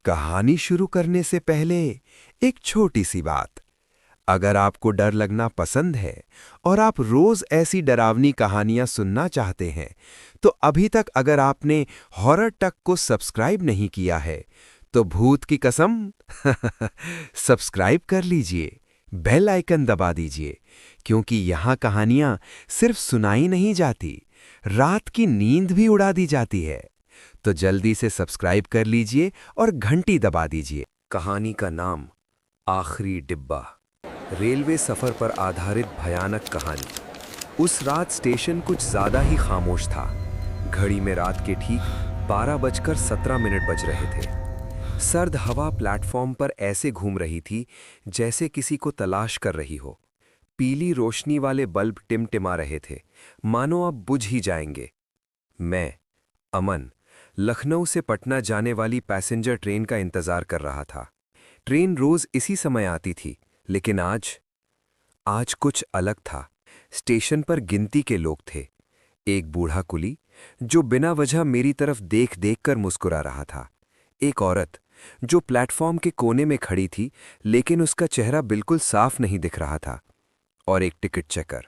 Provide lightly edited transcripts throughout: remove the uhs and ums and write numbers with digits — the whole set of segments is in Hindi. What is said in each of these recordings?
कहानी शुरू करने से पहले एक छोटी सी बात। अगर आपको डर लगना पसंद है और आप रोज ऐसी डरावनी कहानियां सुनना चाहते हैं, तो अभी तक अगर आपने हॉरर टक को सब्सक्राइब नहीं किया है, तो भूत की कसम सब्सक्राइब कर लीजिए, बेल आइकन दबा दीजिए, क्योंकि यहाँ कहानियां सिर्फ सुनाई नहीं जाती, रात की नींद भी उड़ा दी जाती है। तो जल्दी से सब्सक्राइब कर लीजिए और घंटी दबा दीजिए। कहानी का नाम आखिरी डिब्बा। रेलवे सफर पर आधारित भयानक कहानी। उस रात स्टेशन कुछ ज्यादा ही खामोश था। घड़ी में रात के ठीक 12:17 बज रहे थे। सर्द हवा प्लेटफॉर्म पर ऐसे घूम रही थी जैसे किसी को तलाश कर रही हो। पीली रोशनी वाले बल्ब टिमटिमा रहे थे, मानो अब बुझ ही जाएंगे। मैं, अमन, लखनऊ से पटना जाने वाली पैसेंजर ट्रेन का इंतजार कर रहा था। ट्रेन रोज इसी समय आती थी, लेकिन आज कुछ अलग था। स्टेशन पर गिनती के लोग थे। एक बूढ़ा कुली जो बिना वजह मेरी तरफ देख देख कर मुस्कुरा रहा था। एक औरत जो प्लेटफॉर्म के कोने में खड़ी थी, लेकिन उसका चेहरा बिल्कुल साफ नहीं दिख रहा था। और एक टिकट चेकर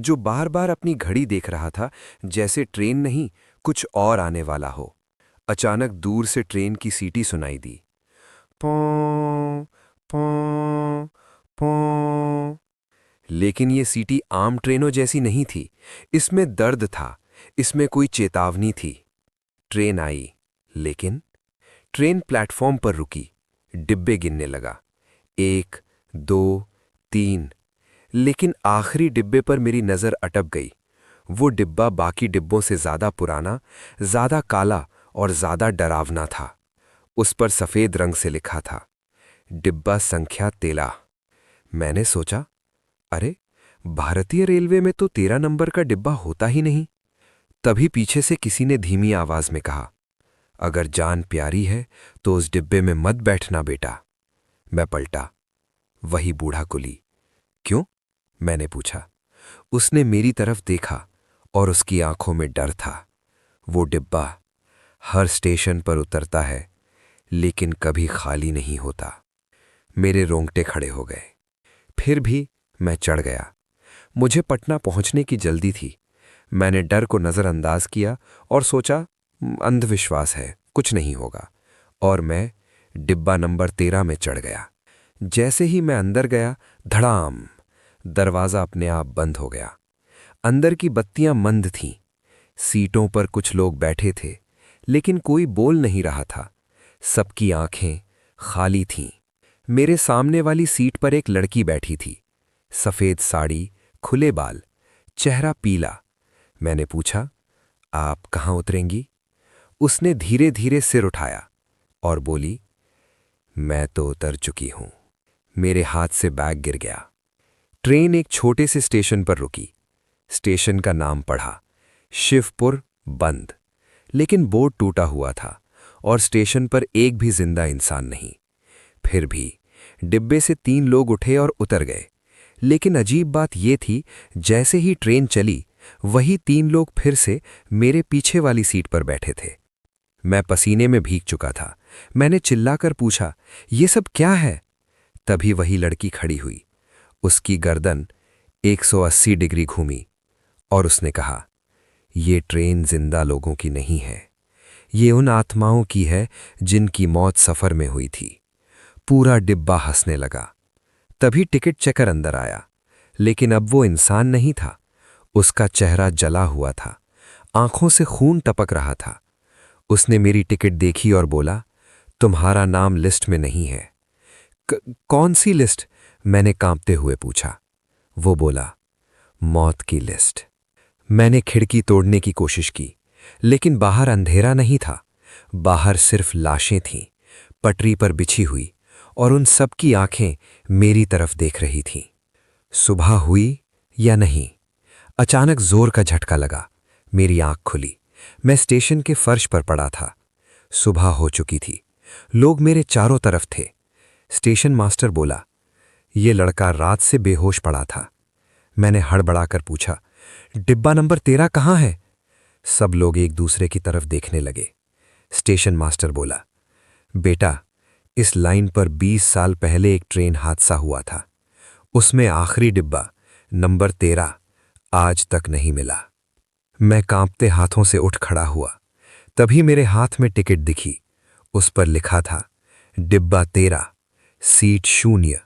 जो बार बार अपनी घड़ी देख रहा था, जैसे ट्रेन नहीं कुछ और आने वाला हो। अचानक दूर से ट्रेन की सीटी सुनाई दी। पौं, पौं, पौं। लेकिन ये सीटी आम ट्रेनों जैसी नहीं थी। इसमें दर्द था, इसमें कोई चेतावनी थी। ट्रेन आई, लेकिन ट्रेन प्लेटफॉर्म पर रुकी। डिब्बे गिनने लगा, 1, 2, 3। लेकिन आखिरी डिब्बे पर मेरी नजर अटक गई। वो डिब्बा बाकी डिब्बों से ज्यादा पुराना, ज्यादा काला और ज्यादा डरावना था। उस पर सफेद रंग से लिखा था, डिब्बा संख्या 13। मैंने सोचा, अरे, भारतीय रेलवे में तो 13 नंबर का डिब्बा होता ही नहीं। तभी पीछे से किसी ने धीमी आवाज में कहा, अगर जान प्यारी है तो उस डिब्बे में मत बैठना बेटा। मैं पलटा। वही बूढ़ा कुली। क्यों? मैंने पूछा। उसने मेरी तरफ देखा और उसकी आंखों में डर था। वो डिब्बा हर स्टेशन पर उतरता है, लेकिन कभी खाली नहीं होता। मेरे रोंगटे खड़े हो गए। फिर भी मैं चढ़ गया। मुझे पटना पहुंचने की जल्दी थी। मैंने डर को नजरअंदाज किया और सोचा, अंधविश्वास है, कुछ नहीं होगा। और मैं डिब्बा नंबर 13 में चढ़ गया। जैसे ही मैं अंदर गया, धड़ाम, दरवाजा अपने आप बंद हो गया। अंदर की बत्तियां मंद थीं। सीटों पर कुछ लोग बैठे थे, लेकिन कोई बोल नहीं रहा था। सबकी आंखें खाली थीं। मेरे सामने वाली सीट पर एक लड़की बैठी थी। सफेद साड़ी, खुले बाल, चेहरा पीला। मैंने पूछा, आप कहाँ उतरेंगी? उसने धीरे धीरे सिर उठाया और बोली, मैं तो उतर चुकी हूं। मेरे हाथ से बैग गिर गया। ट्रेन एक छोटे से स्टेशन पर रुकी। स्टेशन का नाम पढ़ा, शिवपुर, बंद। लेकिन बोर्ड टूटा हुआ था और स्टेशन पर एक भी जिंदा इंसान नहीं। फिर भी डिब्बे से 3 लोग उठे और उतर गए। लेकिन अजीब बात यह थी, जैसे ही ट्रेन चली, वही 3 लोग फिर से मेरे पीछे वाली सीट पर बैठे थे। मैं पसीने में भीग चुका था। मैंने चिल्लाकर पूछा, ये सब क्या है? तभी वही लड़की खड़ी हुई। उसकी गर्दन 180 डिग्री घूमी और उसने कहा, ये ट्रेन जिंदा लोगों की नहीं है, ये उन आत्माओं की है जिनकी मौत सफर में हुई थी। पूरा डिब्बा हंसने लगा। तभी टिकट चेकर अंदर आया, लेकिन अब वो इंसान नहीं था। उसका चेहरा जला हुआ था, आंखों से खून टपक रहा था। उसने मेरी टिकट देखी और बोला, तुम्हारा नाम लिस्ट में नहीं है। कौन सी लिस्ट? मैंने कांपते हुए पूछा। वो बोला, मौत की लिस्ट। मैंने खिड़की तोड़ने की कोशिश की, लेकिन बाहर अंधेरा नहीं था। बाहर सिर्फ लाशें थीं, पटरी पर बिछी हुई, और उन सब की आंखें मेरी तरफ देख रही थीं। सुबह हुई या नहीं? अचानक जोर का झटका लगा। मेरी आंख खुली। मैं स्टेशन के फर्श पर पड़ा था। सुबह हो चुकी थी। लोग मेरे चारों तरफ थे। स्टेशन मास्टर बोला, ये लड़का रात से बेहोश पड़ा था। मैंने हड़बड़ाकर पूछा, डिब्बा नंबर 13 कहाँ है? सब लोग एक दूसरे की तरफ देखने लगे। स्टेशन मास्टर बोला, बेटा, इस लाइन पर 20 साल पहले एक ट्रेन हादसा हुआ था। उसमें आखिरी डिब्बा नंबर 13 आज तक नहीं मिला। मैं कांपते हाथों से उठ खड़ा हुआ। तभी मेरे हाथ में टिकट दिखी। उस पर लिखा था डिब्बा 13, सीट 0,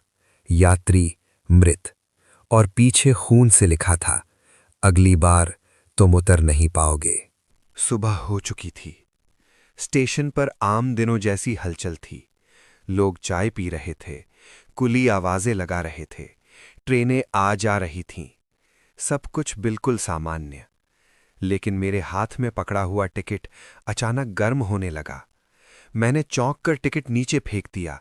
यात्री मृत। और पीछे खून से लिखा था अगली बार तुम उतर नहीं पाओगे। सुबह हो चुकी थी। स्टेशन पर आम दिनों जैसी हलचल थी। लोग चाय पी रहे थे, कुली आवाजें लगा रहे थे, ट्रेनें आ जा रही थीं। सब कुछ बिल्कुल सामान्य। लेकिन मेरे हाथ में पकड़ा हुआ टिकट अचानक गर्म होने लगा। मैंने चौंक कर टिकट नीचे फेंक दिया।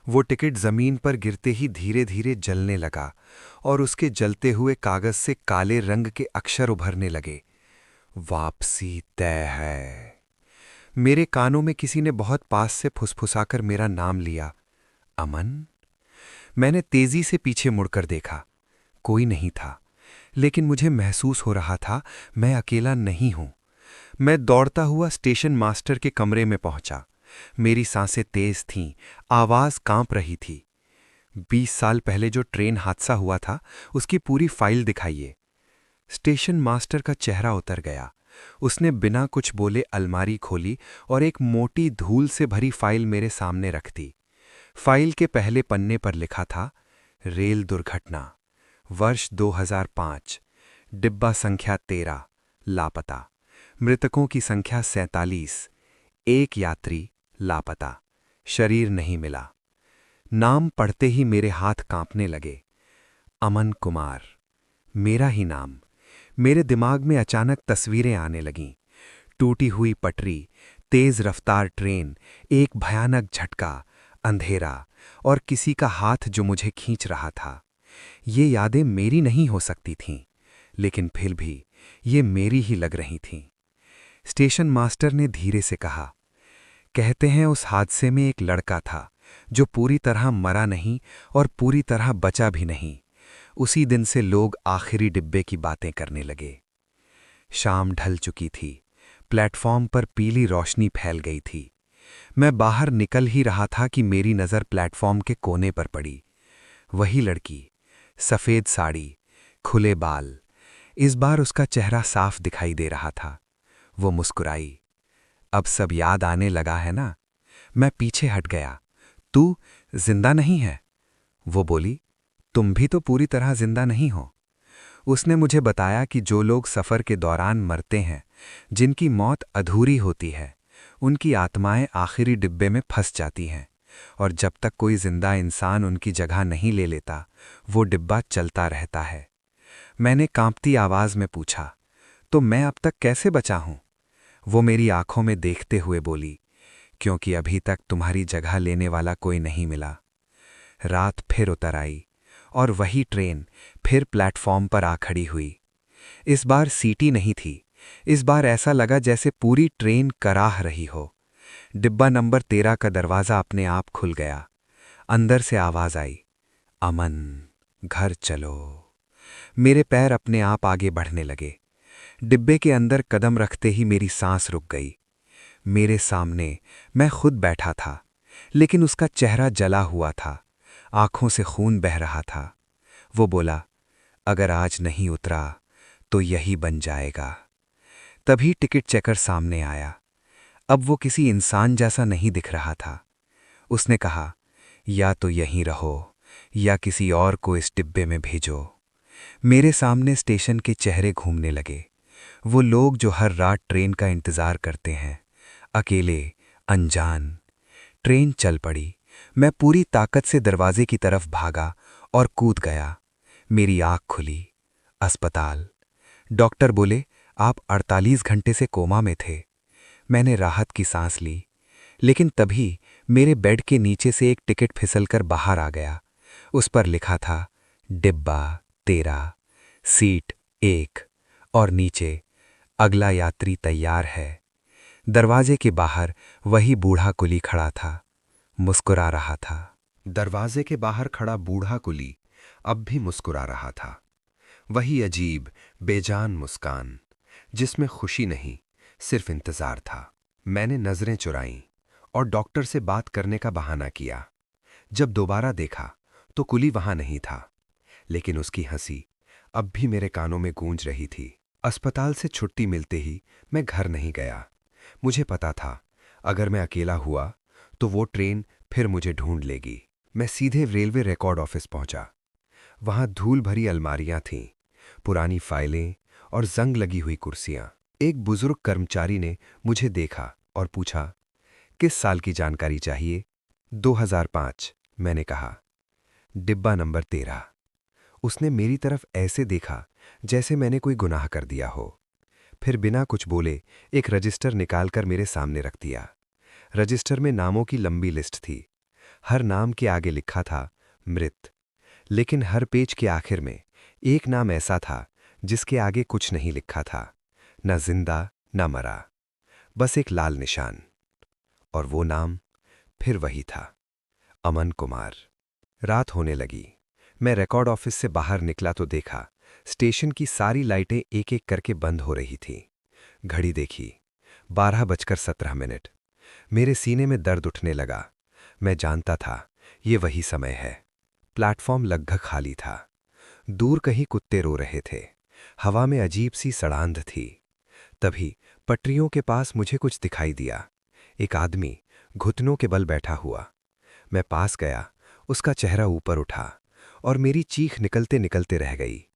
वो टिकट जमीन पर गिरते ही धीरे धीरे जलने लगा और उसके जलते हुए कागज से काले रंग के अक्षर उभरने लगे। वापसी तय है। मेरे कानों में किसी ने बहुत पास से फुसफुसाकर मेरा नाम लिया। अमन। मैंने तेजी से पीछे मुड़कर देखा। कोई नहीं था, लेकिन मुझे महसूस हो रहा था मैं अकेला नहीं हूं। मैं दौड़ता हुआ स्टेशन मास्टर के कमरे में पहुंचा। मेरी सांसें तेज थीं, आवाज कांप रही थी। 20 साल पहले जो ट्रेन हादसा हुआ था, उसकी पूरी फाइल दिखाइए। स्टेशन मास्टर का चेहरा उतर गया। उसने बिना कुछ बोले अलमारी खोली और एक मोटी धूल से भरी फाइल मेरे सामने रख दी। फाइल के पहले पन्ने पर लिखा था रेल दुर्घटना, वर्ष 2005, डिब्बा संख्या 13, लापता, मृतकों की संख्या 47, एक यात्री लापता, शरीर नहीं मिला। नाम पढ़ते ही मेरे हाथ कांपने लगे। अमन कुमार, मेरा ही नाम। मेरे दिमाग में अचानक तस्वीरें आने लगीं। टूटी हुई पटरी, तेज रफ्तार ट्रेन, एक भयानक झटका, अंधेरा और किसी का हाथ जो मुझे खींच रहा था। ये यादें मेरी नहीं हो सकती थीं, लेकिन फिर भी ये मेरी ही लग रही थीं। स्टेशन मास्टर ने धीरे से कहा, कहते हैं उस हादसे में एक लड़का था जो पूरी तरह मरा नहीं और पूरी तरह बचा भी नहीं। उसी दिन से लोग आखिरी डिब्बे की बातें करने लगे। शाम ढल चुकी थी। प्लेटफॉर्म पर पीली रोशनी फैल गई थी। मैं बाहर निकल ही रहा था कि मेरी नज़र प्लेटफॉर्म के कोने पर पड़ी। वही लड़की, सफ़ेद साड़ी, खुले बाल। इस बार उसका चेहरा साफ दिखाई दे रहा था। वो मुस्कुराई। अब सब याद आने लगा है ना? मैं पीछे हट गया। तू जिंदा नहीं है? वो बोली, तुम भी तो पूरी तरह जिंदा नहीं हो। उसने मुझे बताया कि जो लोग सफ़र के दौरान मरते हैं, जिनकी मौत अधूरी होती है, उनकी आत्माएं आखिरी डिब्बे में फंस जाती हैं और जब तक कोई जिंदा इंसान उनकी जगह नहीं ले लेता, वो डिब्बा चलता रहता है। मैंने कांपती आवाज़ में पूछा, तो मैं अब तक कैसे बचा हूं? वो मेरी आंखों में देखते हुए बोली, क्योंकि अभी तक तुम्हारी जगह लेने वाला कोई नहीं मिला। रात फिर उतर आई और वही ट्रेन फिर प्लेटफॉर्म पर आ खड़ी हुई। इस बार सीटी नहीं थी। इस बार ऐसा लगा जैसे पूरी ट्रेन कराह रही हो। डिब्बा नंबर 13 का दरवाज़ा अपने आप खुल गया। अंदर से आवाज़ आई, अमन, घर चलो। मेरे पैर अपने आप आगे बढ़ने लगे। डिब्बे के अंदर कदम रखते ही मेरी सांस रुक गई। मेरे सामने मैं खुद बैठा था, लेकिन उसका चेहरा जला हुआ था, आंखों से खून बह रहा था। वो बोला, अगर आज नहीं उतरा तो यही बन जाएगा। तभी टिकट चेकर सामने आया। अब वो किसी इंसान जैसा नहीं दिख रहा था। उसने कहा, या तो यहीं रहो या किसी और को इस डिब्बे में भेजो। मेरे सामने स्टेशन के चेहरे घूमने लगे। वो लोग जो हर रात ट्रेन का इंतज़ार करते हैं, अकेले, अनजान। ट्रेन चल पड़ी। मैं पूरी ताकत से दरवाजे की तरफ भागा और कूद गया। मेरी आँख खुली। अस्पताल। डॉक्टर बोले, आप 48 घंटे से कोमा में थे। मैंने राहत की सांस ली, लेकिन तभी मेरे बेड के नीचे से एक टिकट फिसलकर बाहर आ गया। उस पर लिखा था डिब्बा 13, सीट 1 और नीचे अगला यात्री तैयार है। दरवाजे के बाहर वही बूढ़ा कुली खड़ा था, मुस्कुरा रहा था। दरवाजे के बाहर खड़ा बूढ़ा कुली अब भी मुस्कुरा रहा था। वही अजीब, बेजान मुस्कान, जिसमें खुशी नहीं, सिर्फ इंतजार था। मैंने नजरें चुराईं और डॉक्टर से बात करने का बहाना किया। जब दोबारा देखा तो कुली वहां नहीं था, लेकिन उसकी हंसी अब भी मेरे कानों में गूंज रही थी। अस्पताल से छुट्टी मिलते ही मैं घर नहीं गया। मुझे पता था अगर मैं अकेला हुआ तो वो ट्रेन फिर मुझे ढूंढ लेगी। मैं सीधे रेलवे रिकॉर्ड ऑफिस पहुंचा। वहां धूल भरी अलमारियां थीं, पुरानी फाइलें और जंग लगी हुई कुर्सियां। एक बुजुर्ग कर्मचारी ने मुझे देखा और पूछा, किस साल की जानकारी चाहिए? 2005, मैंने कहा। डिब्बा नंबर 13। उसने मेरी तरफ ऐसे देखा जैसे मैंने कोई गुनाह कर दिया हो। फिर बिना कुछ बोले एक रजिस्टर निकालकर मेरे सामने रख दिया। रजिस्टर में नामों की लंबी लिस्ट थी। हर नाम के आगे लिखा था मृत, लेकिन हर पेज के आखिर में एक नाम ऐसा था जिसके आगे कुछ नहीं लिखा था, न जिंदा न मरा, बस एक लाल निशान। और वो नाम फिर वही था, अमन कुमार। रात होने लगी। मैं रिकॉर्ड ऑफिस से बाहर निकला तो देखा स्टेशन की सारी लाइटें एक एक करके बंद हो रही थीं। घड़ी देखी, 12:17। मेरे सीने में दर्द उठने लगा। मैं जानता था ये वही समय है। प्लेटफॉर्म लगभग खाली था। दूर कहीं कुत्ते रो रहे थे। हवा में अजीब सी सड़ांध थी। तभी पटरियों के पास मुझे कुछ दिखाई दिया। एक आदमी घुटनों के बल बैठा हुआ। मैं पास गया, उसका चेहरा ऊपर उठा और मेरी चीख निकलते निकलते रह गई।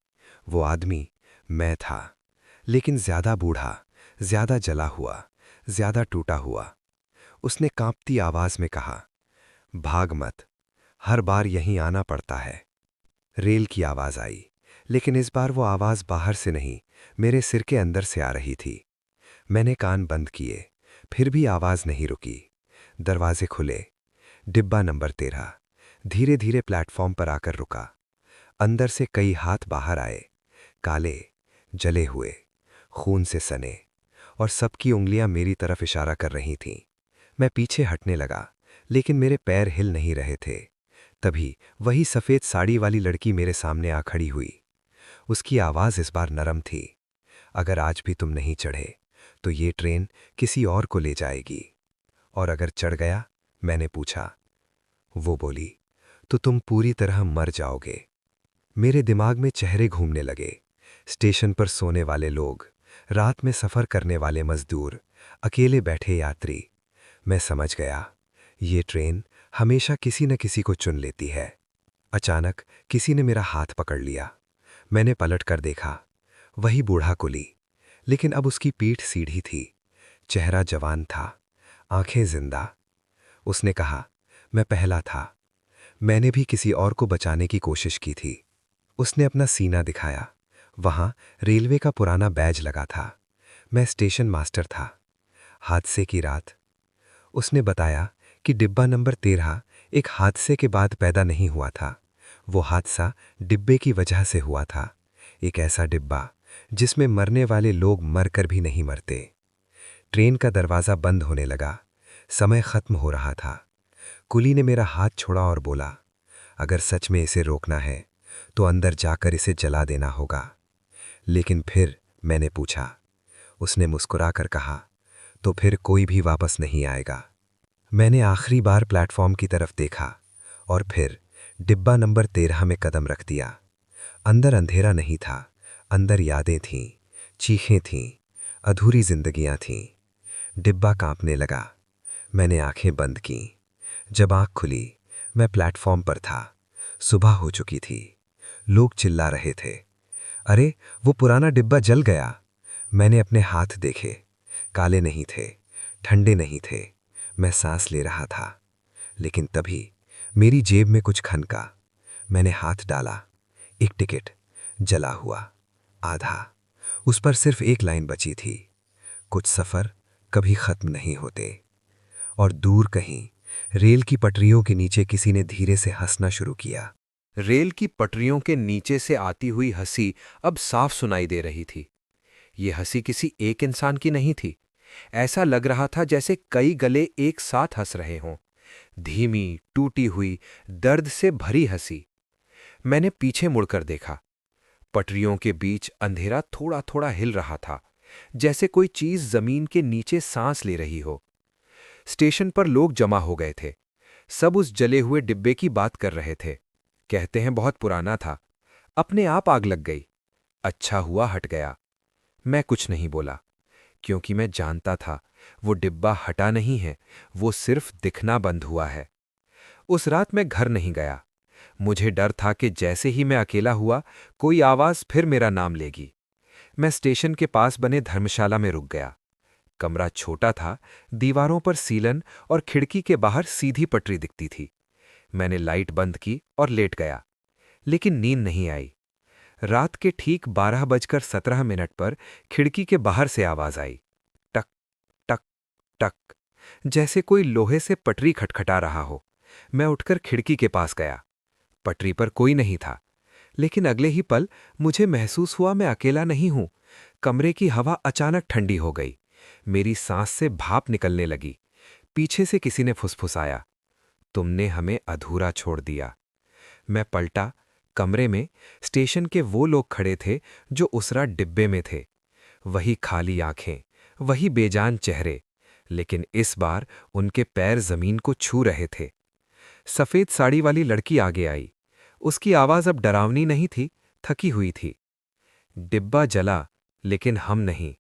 वो आदमी मैं था, लेकिन ज्यादा बूढ़ा, ज्यादा जला हुआ, ज्यादा टूटा हुआ। उसने कांपती आवाज में कहा, भाग मत, हर बार यहीं आना पड़ता है। रेल की आवाज आई, लेकिन इस बार वो आवाज बाहर से नहीं, मेरे सिर के अंदर से आ रही थी। मैंने कान बंद किए, फिर भी आवाज नहीं रुकी। दरवाजे खुले। डिब्बा नंबर 13 धीरे धीरे प्लेटफॉर्म पर आकर रुका। अंदर से कई हाथ बाहर आए, काले, जले हुए, खून से सने, और सबकी उंगलियां मेरी तरफ इशारा कर रही थीं। मैं पीछे हटने लगा, लेकिन मेरे पैर हिल नहीं रहे थे। तभी वही सफेद साड़ी वाली लड़की मेरे सामने आ खड़ी हुई। उसकी आवाज इस बार नरम थी। अगर आज भी तुम नहीं चढ़े तो ये ट्रेन किसी और को ले जाएगी। और अगर चढ़ गया? मैंने पूछा। वो बोली, तो तुम पूरी तरह मर जाओगे। मेरे दिमाग में चेहरे घूमने लगे। स्टेशन पर सोने वाले लोग, रात में सफर करने वाले मजदूर, अकेले बैठे यात्री। मैं समझ गया, ये ट्रेन हमेशा किसी न किसी को चुन लेती है। अचानक किसी ने मेरा हाथ पकड़ लिया। मैंने पलट कर देखा, वही बूढ़ा कुली, लेकिन अब उसकी पीठ सीधी थी, चेहरा जवान था, आंखें जिंदा। उसने कहा, मैं पहला था, मैंने भी किसी और को बचाने की कोशिश की थी। उसने अपना सीना दिखाया। वहां रेलवे का पुराना बैज लगा था। मैं स्टेशन मास्टर था। हादसे की रात। उसने बताया कि डिब्बा नंबर 13 एक हादसे के बाद पैदा नहीं हुआ था। वो हादसा डिब्बे की वजह से हुआ था। एक ऐसा डिब्बा जिसमें मरने वाले लोग मरकर भी नहीं मरते। ट्रेन का दरवाज़ा बंद होने लगा। समय खत्म हो रहा था। कुली ने मेरा हाथ छोड़ा और बोला, अगर सच में इसे रोकना है तो अंदर जाकर इसे जला देना होगा। लेकिन फिर मैंने पूछा। उसने मुस्कुराकर कहा, तो फिर कोई भी वापस नहीं आएगा। मैंने आखिरी बार प्लेटफॉर्म की तरफ देखा और फिर डिब्बा नंबर 13 में कदम रख दिया। अंदर अंधेरा नहीं था, अंदर यादें थीं, चीखें थीं, अधूरी जिंदगियां थीं। डिब्बा कांपने लगा। मैंने आंखें बंद कीं। जब आंख खुली, मैं प्लेटफॉर्म पर था। सुबह हो चुकी थी। लोग चिल्ला रहे थे, अरे वो पुराना डिब्बा जल गया। मैंने अपने हाथ देखे, काले नहीं थे, ठंडे नहीं थे। मैं सांस ले रहा था। लेकिन तभी मेरी जेब में कुछ खनका। मैंने हाथ डाला। एक टिकट, जला हुआ, आधा। उस पर सिर्फ एक लाइन बची थी, कुछ सफर कभी खत्म नहीं होते। और दूर कहीं रेल की पटरियों के नीचे किसी ने धीरे से हंसना शुरू किया। रेल की पटरियों के नीचे से आती हुई हंसी अब साफ सुनाई दे रही थी। ये हंसी किसी एक इंसान की नहीं थी। ऐसा लग रहा था जैसे कई गले एक साथ हंस रहे हों। धीमी, टूटी हुई, दर्द से भरी हंसी। मैंने पीछे मुड़कर देखा। पटरियों के बीच अंधेरा थोड़ा थोड़ा हिल रहा था, जैसे कोई चीज जमीन के नीचे सांस ले रही हो। स्टेशन पर लोग जमा हो गए थे। सब उस जले हुए डिब्बे की बात कर रहे थे। कहते हैं बहुत पुराना था, अपने आप आग लग गई। अच्छा हुआ हट गया। मैं कुछ नहीं बोला, क्योंकि मैं जानता था वो डिब्बा हटा नहीं है, वो सिर्फ दिखना बंद हुआ है। उस रात मैं घर नहीं गया। मुझे डर था कि जैसे ही मैं अकेला हुआ, कोई आवाज फिर मेरा नाम लेगी। मैं स्टेशन के पास बने धर्मशाला में रुक गया। कमरा छोटा था, दीवारों पर सीलन और खिड़की के बाहर सीधी पटरी दिखती थी। मैंने लाइट बंद की और लेट गया, लेकिन नींद नहीं आई। रात के ठीक 12:17 पर खिड़की के बाहर से आवाज आई, टक टक टक, जैसे कोई लोहे से पटरी खटखटा रहा हो। मैं उठकर खिड़की के पास गया। पटरी पर कोई नहीं था, लेकिन अगले ही पल मुझे महसूस हुआ मैं अकेला नहीं हूं। कमरे की हवा अचानक ठंडी हो गई। मेरी सांस से भाप निकलने लगी। पीछे से किसी ने फुसफुसाया, तुमने हमें अधूरा छोड़ दिया। मैं पलटा। कमरे में स्टेशन के वो लोग खड़े थे जो उस रात डिब्बे में थे। वही खाली आंखें, वही बेजान चेहरे, लेकिन इस बार उनके पैर जमीन को छू रहे थे। सफेद साड़ी वाली लड़की आगे आई। उसकी आवाज अब डरावनी नहीं थी, थकी हुई थी। डिब्बा जला, लेकिन हम नहीं।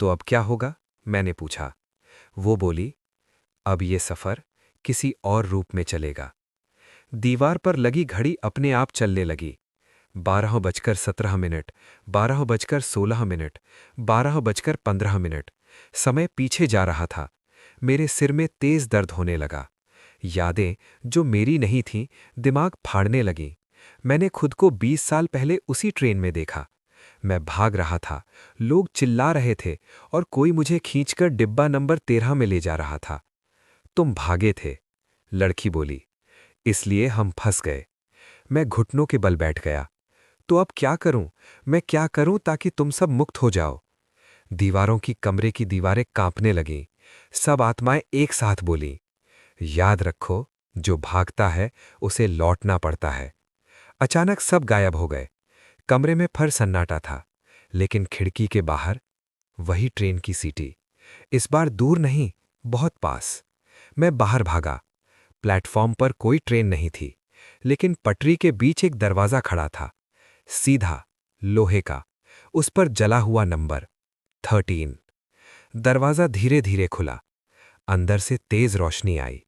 तो अब क्या होगा? मैंने पूछा। वो बोली, अब ये सफर किसी और रूप में चलेगा। दीवार पर लगी घड़ी अपने आप चलने लगी। 12:17, 12:16, 12:15। समय पीछे जा रहा था। मेरे सिर में तेज दर्द होने लगा। यादें जो मेरी नहीं थीं, दिमाग फाड़ने लगी। मैंने खुद को 20 साल पहले उसी ट्रेन में देखा। मैं भाग रहा था, लोग चिल्ला रहे थे और कोई मुझे खींचकर डिब्बा नंबर 13 में ले जा रहा था। तुम भागे थे, लड़की बोली, इसलिए हम फंस गए। मैं घुटनों के बल बैठ गया। तो अब क्या करूं? मैं क्या करूं ताकि तुम सब मुक्त हो जाओ? दीवारों की कमरे की दीवारें कांपने लगीं। सब आत्माएं एक साथ बोलीं, याद रखो, जो भागता है उसे लौटना पड़ता है। अचानक सब गायब हो गए। कमरे में फर सन्नाटा था, लेकिन खिड़की के बाहर वही ट्रेन की सीटी। इस बार दूर नहीं, बहुत पास। मैं बाहर भागा। प्लेटफॉर्म पर कोई ट्रेन नहीं थी, लेकिन पटरी के बीच एक दरवाजा खड़ा था, सीधा, लोहे का। उस पर जला हुआ नंबर 13। दरवाजा धीरे धीरे खुला। अंदर से तेज रोशनी आई,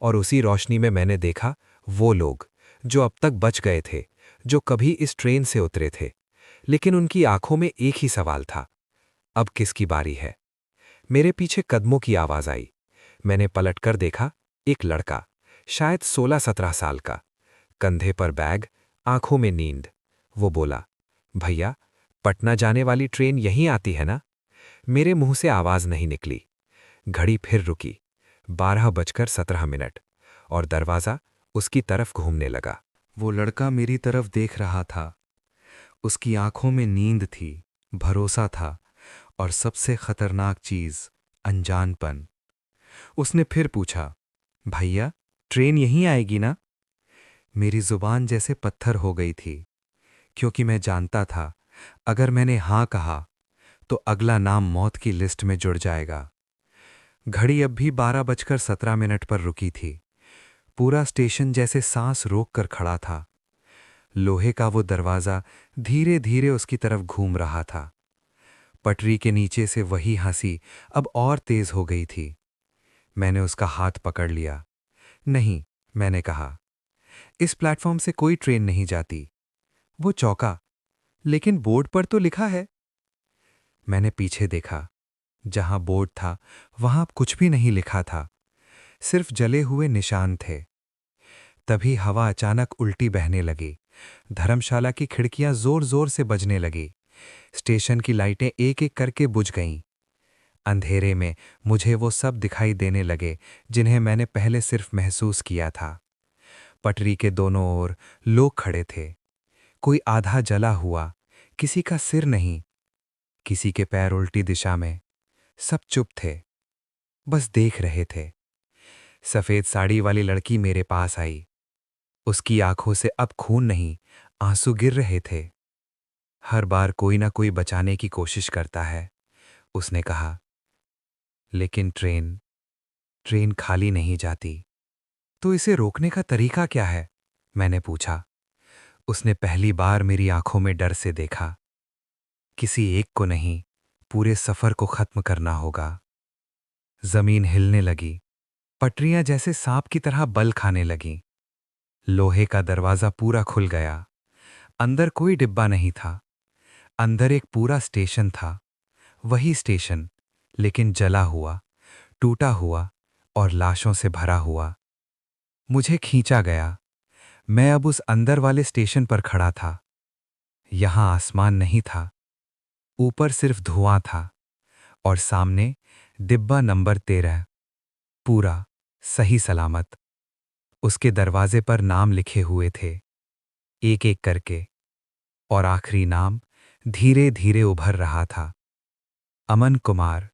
और उसी रोशनी में मैंने देखा वो लोग जो अब तक बच गए थे, जो कभी इस ट्रेन से उतरे थे। लेकिन उनकी आंखों में एक ही सवाल था, अब किसकी बारी है? मेरे पीछे कदमों की आवाज आई। मैंने पलटकर देखा, एक लड़का, शायद 16-17 साल का, कंधे पर बैग, आंखों में नींद। वो बोला, भैया, पटना जाने वाली ट्रेन यहीं आती है ना? मेरे मुंह से आवाज नहीं निकली। घड़ी फिर रुकी, 12:17, और दरवाजा उसकी तरफ घूमने लगा। वो लड़का मेरी तरफ देख रहा था। उसकी आंखों में नींद थी, भरोसा था, और सबसे खतरनाक चीज, अनजानपन। उसने फिर पूछा, भैया, ट्रेन यहीं आएगी ना? मेरी जुबान जैसे पत्थर हो गई थी, क्योंकि मैं जानता था अगर मैंने हां कहा तो अगला नाम मौत की लिस्ट में जुड़ जाएगा। घड़ी अब भी 12:17 पर रुकी थी। पूरा स्टेशन जैसे सांस रोक कर खड़ा था। लोहे का वो दरवाजा धीरे धीरे उसकी तरफ घूम रहा था। पटरी के नीचे से वही हंसी अब और तेज हो गई थी। मैंने उसका हाथ पकड़ लिया। नहीं, मैंने कहा, इस प्लेटफॉर्म से कोई ट्रेन नहीं जाती। वो चौंका, लेकिन बोर्ड पर तो लिखा है। मैंने पीछे देखा। जहां बोर्ड था वहां अब कुछ भी नहीं लिखा था, सिर्फ जले हुए निशान थे। तभी हवा अचानक उल्टी बहने लगी। धर्मशाला की खिड़कियां जोर जोर से बजने लगी। स्टेशन की लाइटें एक एक करके बुझ गईं। अंधेरे में मुझे वो सब दिखाई देने लगे जिन्हें मैंने पहले सिर्फ महसूस किया था। पटरी के दोनों ओर लोग खड़े थे। कोई आधा जला हुआ, किसी का सिर नहीं, किसी के पैर उल्टी दिशा में। सब चुप थे, बस देख रहे थे। सफेद साड़ी वाली लड़की मेरे पास आई। उसकी आंखों से अब खून नहीं, आंसू गिर रहे थे। हर बार कोई ना कोई बचाने की कोशिश करता है, उसने कहा, लेकिन ट्रेन ट्रेन खाली नहीं जाती। तो इसे रोकने का तरीका क्या है? मैंने पूछा। उसने पहली बार मेरी आंखों में डर से देखा। किसी एक को नहीं, पूरे सफर को खत्म करना होगा। जमीन हिलने लगी, पटरियां जैसे सांप की तरह बल खाने लगीं। लोहे का दरवाजा पूरा खुल गया। अंदर कोई डिब्बा नहीं था। अंदर एक पूरा स्टेशन था। वही स्टेशन, लेकिन जला हुआ, टूटा हुआ और लाशों से भरा हुआ। मुझे खींचा गया। मैं अब उस अंदर वाले स्टेशन पर खड़ा था। यहां आसमान नहीं था। ऊपर सिर्फ धुआं था और सामने डिब्बा नंबर 13, पूरा, सही सलामत। उसके दरवाजे पर नाम लिखे हुए थे, एक एक करके, और आखिरी नाम धीरे धीरे उभर रहा था, अमन कुमार।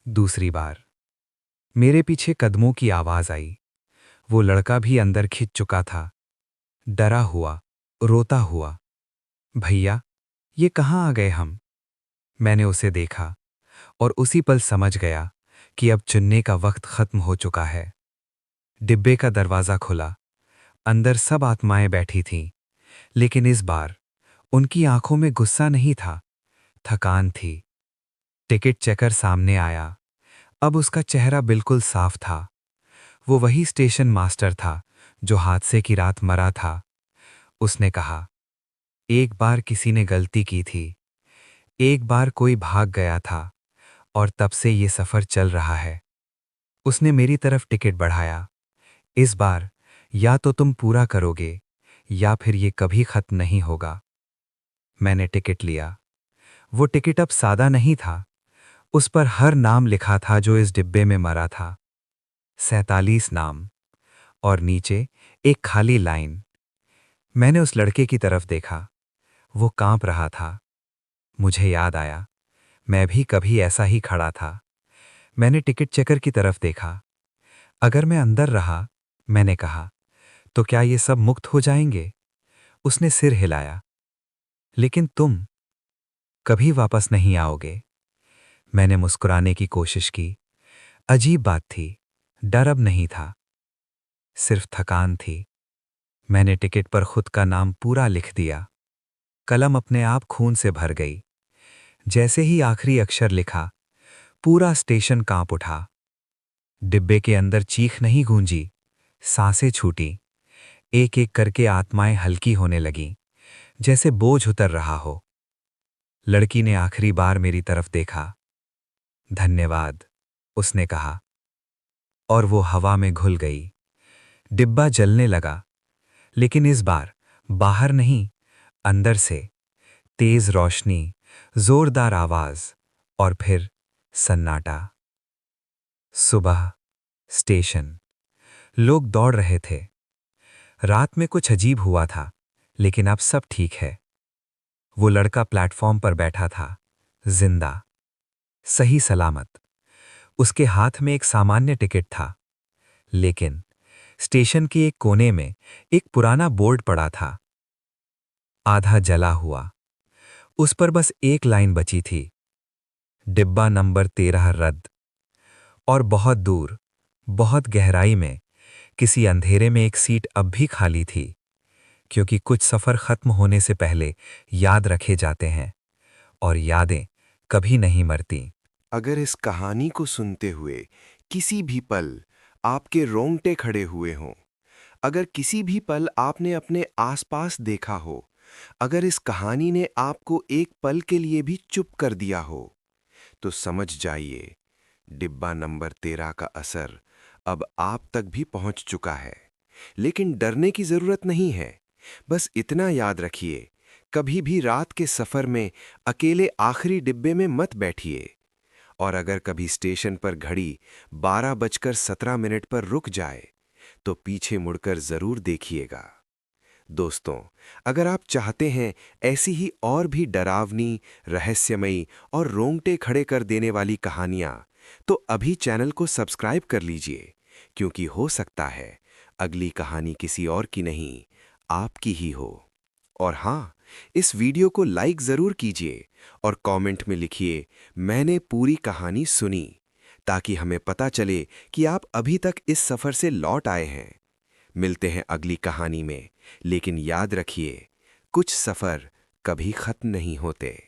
दूसरी बार मेरे पीछे कदमों की आवाज आई। वो लड़का भी अंदर खिंच चुका था, डरा हुआ, रोता हुआ। भैया, ये कहाँ आ गए हम? मैंने उसे देखा और उसी पल समझ गया कि अब चुनने का वक्त खत्म हो चुका है। डिब्बे का दरवाजा खुला। अंदर सब आत्माएं बैठी थीं, लेकिन इस बार उनकी आंखों में गुस्सा नहीं था, थकान थी। टिकट चेकर सामने आया। अब उसका चेहरा बिल्कुल साफ था। वो वही स्टेशन मास्टर था जो हादसे की रात मरा था। उसने कहा, एक बार किसी ने गलती की थी, एक बार कोई भाग गया था, और तब से ये सफर चल रहा है। उसने मेरी तरफ टिकट बढ़ाया। इस बार या तो तुम पूरा करोगे या फिर ये कभी खत्म नहीं होगा। मैंने टिकट लिया। वो टिकट अब सादा नहीं था। उस पर हर नाम लिखा था जो इस डिब्बे में मरा था, 47 नाम, और नीचे एक खाली लाइन। मैंने उस लड़के की तरफ देखा। वो कांप रहा था। मुझे याद आया, मैं भी कभी ऐसा ही खड़ा था। मैंने टिकट चेकर की तरफ देखा। अगर मैं अंदर रहा, मैंने कहा, तो क्या ये सब मुक्त हो जाएंगे? उसने सिर हिलाया। लेकिन तुम कभी वापस नहीं आओगे। मैंने मुस्कुराने की कोशिश की। अजीब बात थी, डर अब नहीं था, सिर्फ थकान थी। मैंने टिकट पर खुद का नाम पूरा लिख दिया। कलम अपने आप खून से भर गई। जैसे ही आखिरी अक्षर लिखा, पूरा स्टेशन कांप उठा। डिब्बे के अंदर चीख नहीं गूंजी, सांसें छूटी। एक एक करके आत्माएं हल्की होने लगीं, जैसे बोझ उतर रहा हो। लड़की ने आखिरी बार मेरी तरफ देखा। धन्यवाद, उसने कहा, और वो हवा में घुल गई। डिब्बा जलने लगा, लेकिन इस बार बाहर नहीं, अंदर से। तेज रोशनी, जोरदार आवाज, और फिर सन्नाटा। सुबह, स्टेशन। लोग दौड़ रहे थे। रात में कुछ अजीब हुआ था, लेकिन अब सब ठीक है। वो लड़का प्लेटफॉर्म पर बैठा था, जिंदा, सही सलामत। उसके हाथ में एक सामान्य टिकट था, लेकिन स्टेशन के एक कोने में एक पुराना बोर्ड पड़ा था, आधा जला हुआ। उस पर बस एक लाइन बची थी, डिब्बा नंबर 13 रद्द। और बहुत दूर, बहुत गहराई में, किसी अंधेरे में एक सीट अब भी खाली थी, क्योंकि कुछ सफर खत्म होने से पहले याद रखे जाते हैं, और यादें कभी नहीं मरती। अगर इस कहानी को सुनते हुए किसी भी पल आपके रोंगटे खड़े हुए हों, अगर किसी भी पल आपने अपने आसपास देखा हो, अगर इस कहानी ने आपको एक पल के लिए भी चुप कर दिया हो, तो समझ जाइए, डिब्बा नंबर 13 का असर अब आप तक भी पहुंच चुका है। लेकिन डरने की जरूरत नहीं है। बस इतना याद रखिए, कभी भी रात के सफर में अकेले आखिरी डिब्बे में मत बैठिए। और अगर कभी स्टेशन पर घड़ी 12:17 पर रुक जाए, तो पीछे मुड़कर जरूर देखिएगा। दोस्तों, अगर आप चाहते हैं ऐसी ही और भी डरावनी, रहस्यमयी और रोंगटे खड़े कर देने वाली कहानियां, तो अभी चैनल को सब्सक्राइब कर लीजिए, क्योंकि हो सकता है अगली कहानी किसी और की नहीं, आपकी ही हो। और हाँ, इस वीडियो को लाइक जरूर कीजिए और कमेंट में लिखिए, मैंने पूरी कहानी सुनी, ताकि हमें पता चले कि आप अभी तक इस सफर से लौट आए हैं। मिलते हैं अगली कहानी में, लेकिन याद रखिए, कुछ सफर कभी खत्म नहीं होते।